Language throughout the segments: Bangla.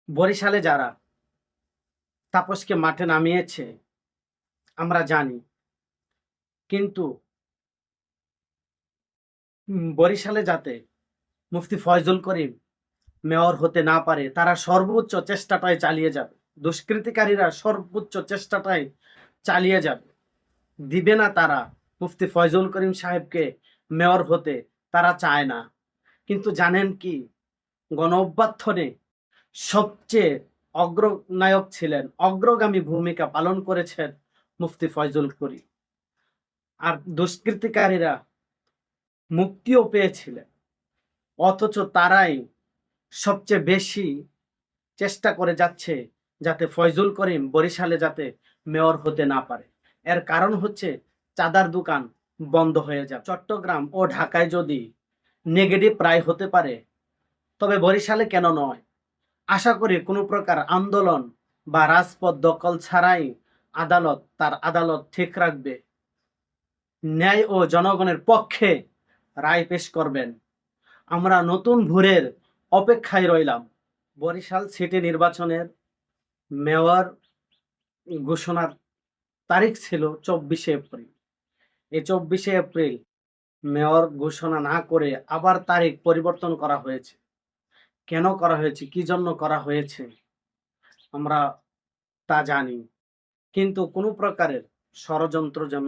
বরিশালে যারা তাপসকে মাঠে নামিয়েছে আমরা জানি, কিন্তু বরিশালে যাতে মুফতি ফয়জুল করিম মেয়র হতে না পারে তারা সর্বোচ্চ চেষ্টাটাই চালিয়ে যাবে। দুষ্কৃতিকারীরা সর্বোচ্চ চেষ্টাটাই চালিয়ে যাবে। দিবে না তারা মুফতি ফয়জুল করিম সাহেবকে মেয়র হতে, তারা চায় না। কিন্তু জানেন কি, গণ অভ্যুত্থানে সবচেয়ে অগ্রনায়ক ছিলেন, অগ্রগামী ভূমিকা পালন করেছেন মুফতি ফয়জুল করিম। আর দুষ্কৃতিকারীরা মুক্তিও পেয়েছিলেন, অথচ তারাই সবচেয়ে বেশি চেষ্টা করে যাচ্ছে যাতে ফয়জুল করিম বরিশালে যাতে মেয়র হতে না পারে। এর কারণ হচ্ছে চাঁদার দোকান বন্ধ হয়ে যাবে। চট্টগ্রাম ও ঢাকায় যদি নেগেটিভ রায় হতে পারে, তবে বরিশালে কেন নয়? আশা করি কোনো প্রকার আন্দোলন বা রাজপথ দখল ছাড়াই আদালত তার আদালত ঠিক রাখবে, ন্যায় ও জনগণের পক্ষে রায় পেশ করবেন। আমরা নতুন ভোরের অপেক্ষায় রইলাম। বরিশাল সিটি নির্বাচনের মেয়র ঘোষণার তারিখ ছিল 24শে এপ্রিল। এই 24শে এপ্রিল মেয়র ঘোষণা না করে আবার তারিখ পরিবর্তন করা হয়েছে। কেন করা হয়েছে, কি জন্য করা হয়েছে আমরা তা জানি, কিন্তু কোনো প্রকারের ষড়যন্ত্র যেন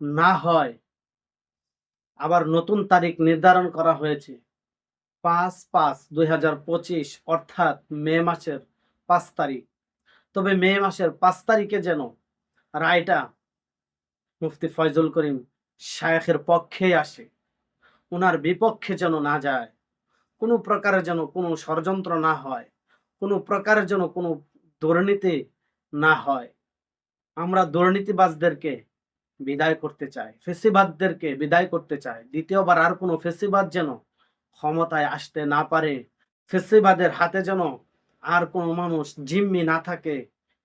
না হয়। আবার নতুন তারিখ নির্ধারণ করা হয়েছে 5/5/2025, অর্থাৎ মে মাসের 5 তারিখ। তবে মে মাসের 5 তারিখে যেন রায়টা মুফতি ফয়জুল করিম শায়েখের পক্ষে আসে, ওনার বিপক্ষে যেন না যায়। কোনো প্রকারের যেন কোনো ষড়যন্ত্র না হয়, কোনো প্রকারের যেন কোনো দুর্নীতি না হয়। আমরা দুর্নীতিবাজদেরকে বিদায় করতে চাই, ফেসিবাদদেরকে বিদায় করতে চাই। দ্বিতীয়বার আর কোনো ফেসিবাদ যেন ক্ষমতায় আসতে না পারে, ফেসিবাদের হাতে যেন আর কোনো মানুষ জিম্মি না থাকে,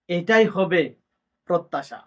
এটাই হবে প্রত্যাশা।